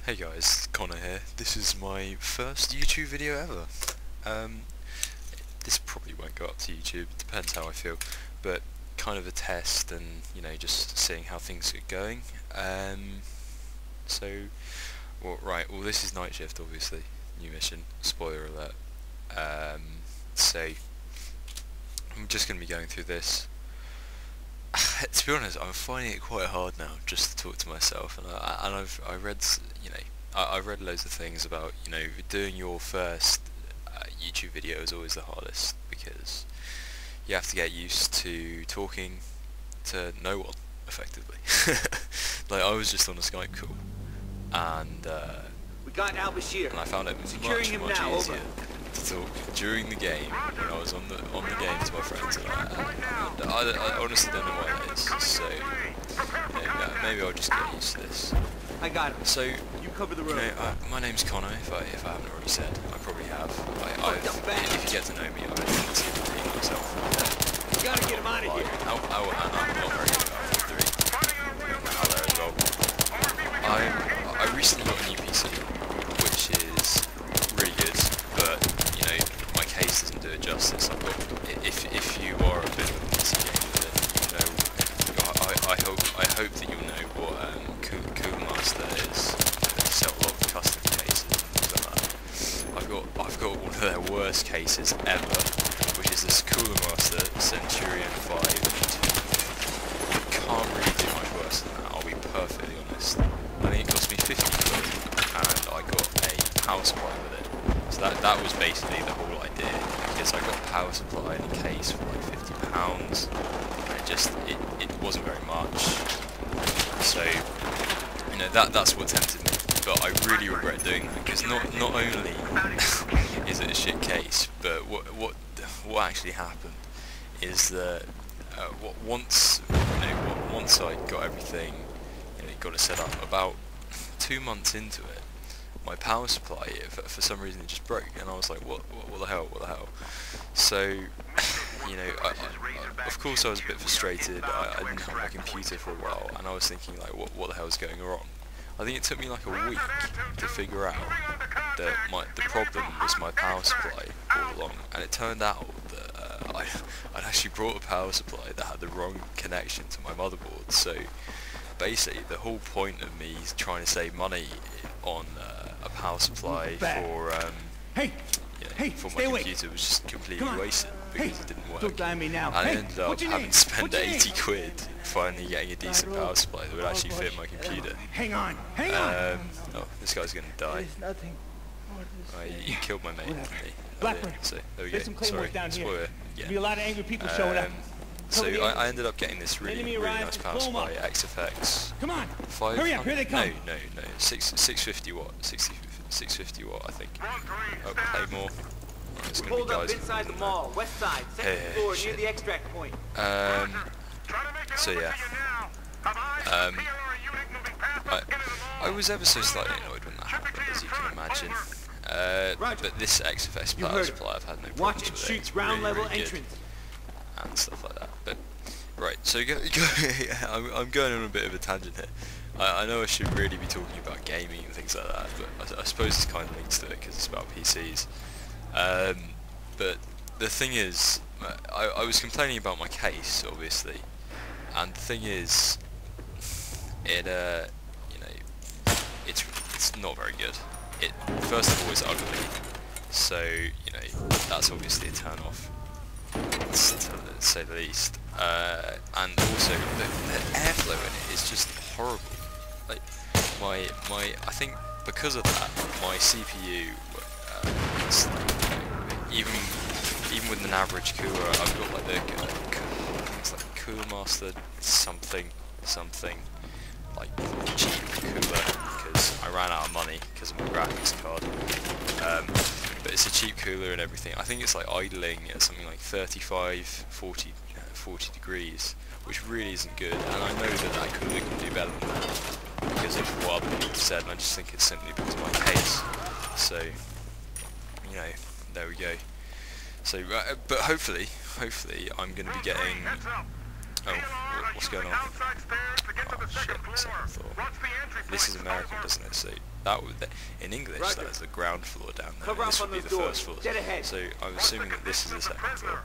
Hey guys, Connor here. This is my first YouTube video ever. This probably won't go up to YouTube, it depends how I feel, but kind of a test and, just seeing how things are going. Well this is Night Shift obviously, new mission, spoiler alert. So, I'm just going to be going through this. To be honest, I'm finding it quite hard now just to talk to myself, and I've read loads of things about doing your first YouTube video is always the hardest because you have to get used to talking to no one effectively. Like I was just on a Skype call, and we got Al-Bashir. And I found it Securing him much now, easier to talk during the game when I was on the game to my friends, and I honestly don't know why that is. So maybe I'll just get used to this. I got him. So you cover the road. My name's Connor. If I haven't already said, I probably have. If you get to know me, I've actually repeat myself. You gotta get him out of here. And I'm not very good at 3 out there as well. I recently got a new PC, which is really good, but my case doesn't do it justice. If you are a bit of a PC gamer, then I hope that you'll know what Cooler Master is. They sell a lot of custom cases and things like that. I've got one of their worst cases ever, which is this Cooler Master Centurion 5. It can't really do much worse than that, I'll be perfectly honest. I think it cost me 50 quid, and I got a power supply with it. So that was basically the whole idea, because I got a power supply in a case for like £50, and it wasn't very much. So that's what tempted me. But I really regret doing that, because not only is it a shit case, but what actually happened is that once I got everything, got it set up, about 2 months into it, my power supply, for some reason, it just broke, and I was like, what the hell? So, of course I was a bit frustrated. I didn't have my computer for a while, and I was thinking like, what the hell is going wrong? I think it took me like a week to figure out that the problem was my power supply all along, and it turned out that I'd actually brought a power supply that had the wrong connection to my motherboard. So basically, the whole point of me trying to save money on a power supply for for my computer was just completely wasted because it didn't work. Don't me now. And I ended up having to spend 80 quid finally getting a decent power supply that would actually fit my computer. Hang on. Oh, this guy's gonna die. Nothing. You killed my mate, didn't he? Blackburn, So there we there's go. some claymores down here. Spoiler. There'll be a lot of angry people showing up. So I ended up getting this really nice power supply, XFX. Come on, 500, hurry up, here they come. No, 650 watt, 650 watt, I think. Oh, Claymore. Oh, there's gonna be Hold up guys inside the mall, west side, second floor, near the extract point. So yeah. I was ever so slightly annoyed when that happened, as you can imagine. But this XFX power supply, I've had no problems Watch it with shoot It's ground really, level really good. entrance. And stuff like that. But right, so I'm going on a bit of a tangent here. I know I should really be talking about gaming and things like that, but I suppose it's kind of linked to it because it's about PCs. But the thing is, I was complaining about my case, obviously, and the thing is, it's not very good. It first of all is ugly, so that's obviously a turn off, to say the least. And also the airflow in it is just horrible. Like I think because of that, my CPU, even with an average cooler, I've got like it's like Cooler Master something, like cheap cooler, because I ran out of money because of my graphics card. But it's a cheap cooler and everything. I think it's like idling at something like 35, 40 degrees, which really isn't good, and I know that cooler can do better than that because of what other people have said, and I just think it's simply because of my case. So, there we go. So, but hopefully I'm going to be getting... Oh, what's going on? Oh shit, second thought. This is American, doesn't it? So that would in English Roger. that is the ground floor down there. Cover And this up would on be those the doors. first floor. Dead ahead. So I'm assuming that this is the second floor.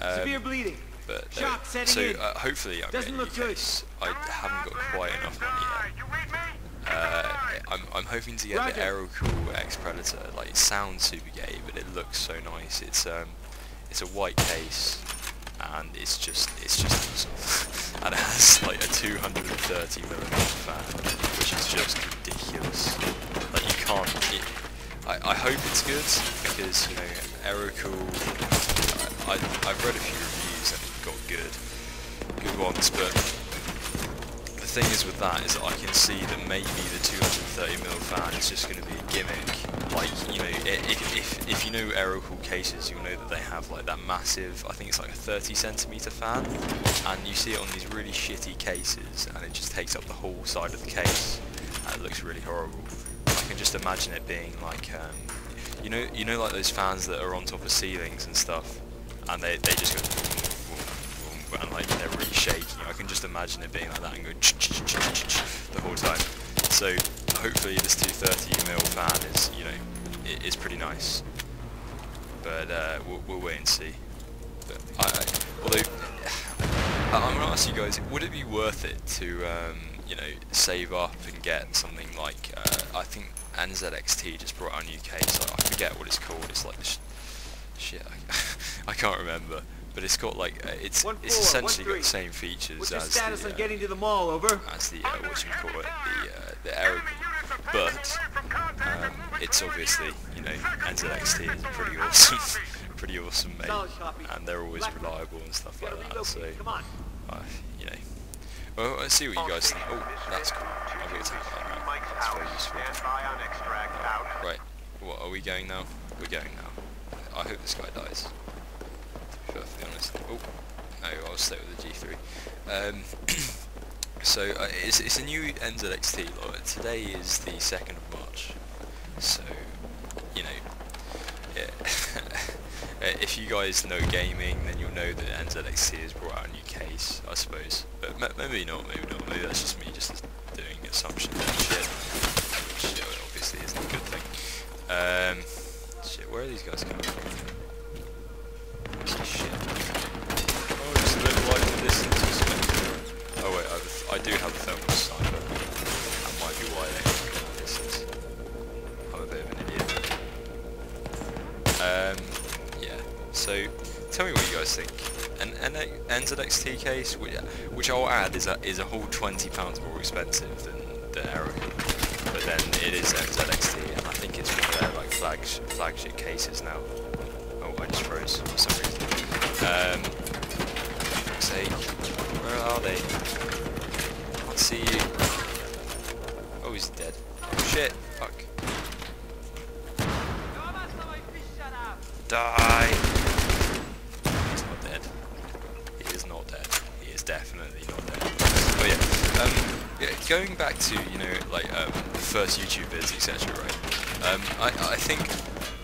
Severe bleeding. But Shock setting so in. hopefully I'm Doesn't getting a look new good. case. I haven't got quite enough money yet. I'm hoping to get Roger. the Aerocool X Predator. Like, it sounds super gay, but it looks so nice. It's a white case, and it's just awesome. And it has like a 230mm fan, which is just ridiculous. Like, you can't. I hope it's good, because, you know, Aerocool. I've read a few reviews and it got good ones, but the thing is with that is that I can see that maybe the 230mm fan is just going to be a gimmick. Like, you know, if you know Aerocool cases, you'll know that they have like that massive, I think it's like a 30cm fan, and you see it on these really shitty cases, and it just takes up the whole side of the case, and it looks really horrible. I can just imagine it being like, you know, like those fans that are on top of ceilings and stuff, and they just go boom, boom, boom, and like they're really shaky. I can just imagine it being like that and going the whole time. So hopefully this 230mm fan is, you know, is pretty nice. But we'll wait and see. But although I'm gonna ask you guys, would it be worth it to you know, save up and get something like I think NZXT just brought out a new case. I forget what it's called. It's like shit. I can't remember. But it's got like it's essentially got the same features What's your as status the on getting to the mall? Over. as the whatchamacallit, the Aerocool, but it's obviously, you know, NZXT is pretty awesome, pretty awesome mate, and they're always reliable and stuff like that. So you know, well, let's see what you guys think. Oh, that's cool. I've got to take that now. That's very useful. Right, what are we going now? We're going now. I hope this guy dies. To be perfectly honest. Oh, no, I'll stay with the G3. So it's a new NZXT. Today is the 2nd of March. So, you know, yeah. If you guys know gaming, then you'll know that NZXT has brought out a new case, I suppose. But maybe not, maybe not. Maybe that's just me just doing assumptions and shit. Which obviously isn't a good thing. Shit, where are these guys coming from? Shit. Oh, just a little light in the distance or something. Oh wait, I do have a thermal sniper. That might be why they have in the distance. I'm a bit of an idiot. Yeah. So, tell me what you guys think. An NZXT case, which I'll add is a whole £20 more expensive than the Aerocool, but then it is NZXT, and I think it's one of their like flagship cases now. Oh, I just froze for some reason. Fuck's sake, where are they? I can't see you. Oh, he's dead. Oh shit! Fuck. Die! He's not dead. He is not dead. He is definitely not dead. Oh yeah. Yeah, going back to, you know, like the first YouTube vids, etc. Right? I think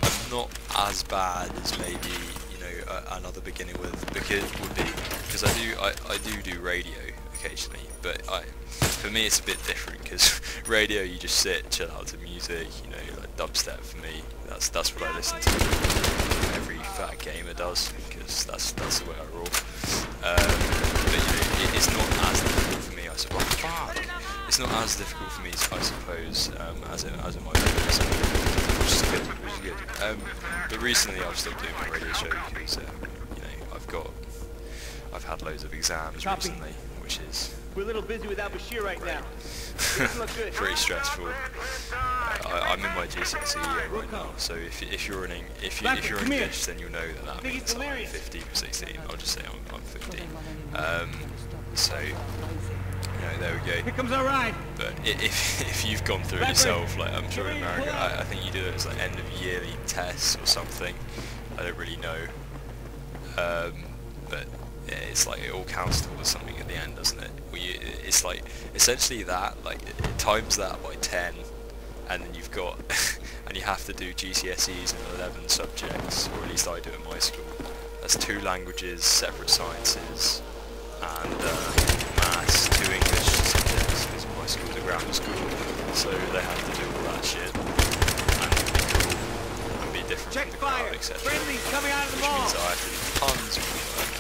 I'm not as bad as maybe, you know, another beginner because I do radio occasionally, but for me it's a bit different, because radio you just sit, chill out to music, you know, like dubstep for me. That's what I listen to. Every fat gamer does, because that's the way I roll. But you know, it's not as difficult for me, I suppose. It's not as difficult for me, I suppose, as it might be, which is good. But recently I've stopped doing my radio show because you know, I've had loads of exams recently, which is We're a little busy without Bashir right now. pretty stressful. I'm in my GCSE year right now, so if you're in English, then you'll know that means I'm 15 or 16. I'll just say I'm 15. So, you know, there we go. Here comes our ride. But if you've gone through it yourself, like I'm sure in America, I think you do it as like end of yearly tests or something. I don't really know. But yeah, it's like it all counts towards something at the end, doesn't it? It's like essentially that, like times that by 10, and then you've got, and you have to do GCSEs in 11 subjects, or at least I do at my school. That's 2 languages, separate sciences, and maths, 2 English subjects, because my school's a grammar school, so they have to do all Check the fire. crowd, etc. Friendly's coming out of the Which mall. means I have to do tons of work.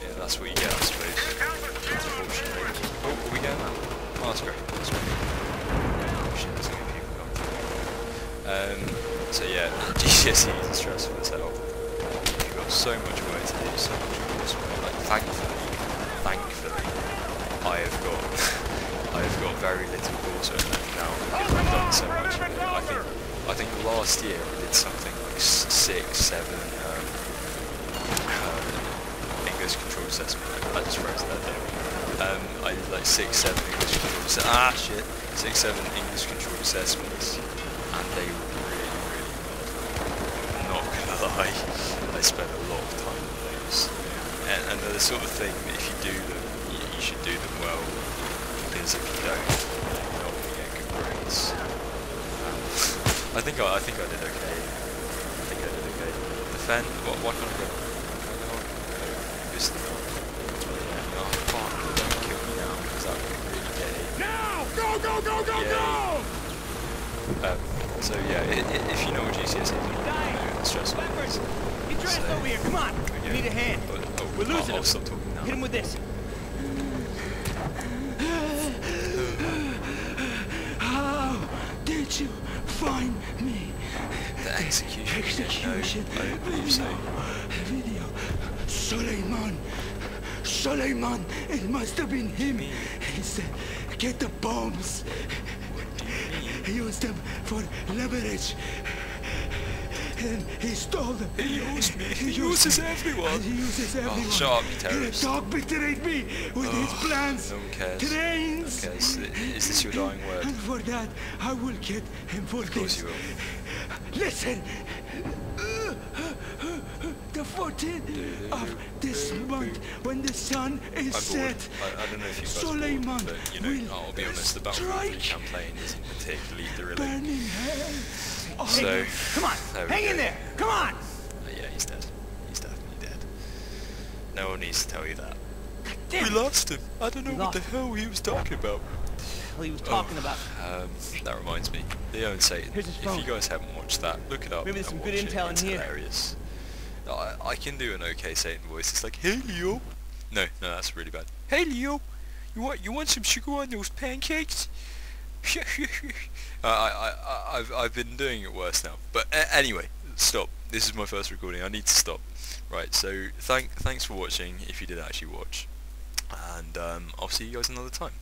Yeah, that's what you get, I suppose. Unfortunately. Oh, are we going now? Oh, that's great. That's great. Oh shit, there's gonna be people coming through. So yeah, GCSEs are stressful as hell. You've got so much work to do, so much coursework. Like, thankfully, I have got very little coursework left now because I've done so much of it. I think last year I did something like 6, 7 English control assessment. I just froze that down. I did like 6, 7 English control assessments. 6, 7 English control assessments, and they were really, really hard. I'm not gonna lie, I spent a lot of time on those. And they're the sort of thing that if you do them, you should do them well, because if you don't, you're not gonna get good grades. I think I did okay. Defend. What can I go? Obviously not. Oh fuck! Don't kill me now, because that would be really gay. Now! Go! So yeah, if you know what GCSE is, you know it's stressful. Get your ass over here. Come on. You need a hand. We're losing I'll him. stop talking now. Hit him with this. How did you find me? The execution. Execution. No, I don't believe so. Video. Suleiman. It must have been him. He said, get the bombs. He used them for leverage. And he stole them. He used me. He uses everyone. He uses everyone. Oh, shut up, you terrorist. The dog betrayed me with his plans. No one cares. Trains. No one cares. Is this your dying word? And for that, I will get him for Of course this. you will. Listen. The 14th of this month, when the sun is I'm bored. set, I don't know if you guys are Suleiman bored, but you know, will I'll be honest, the Battlefield 3 strike campaign isn't particularly thrilling. burning hell. So, Come on. there we Hang go. in there. Come on. Yeah, he's dead. He's definitely dead. No one needs to tell you that. Damn. We lost him. I don't know We what the lost hell he was talking about. Well, he was talking about. That reminds me. Leo and Satan. Here's his If phone. you guys haven't watched that, look it up. Maybe there's some and good watch intel in It's here. hilarious. I can do an okay Satan voice. It's like, hey Leo. No, that's really bad. Hey Leo, you want some sugar on those pancakes? I've been doing it worse now. But anyway, stop. This is my first recording. I need to stop. Right. So thanks for watching. If you did actually watch, and I'll see you guys another time.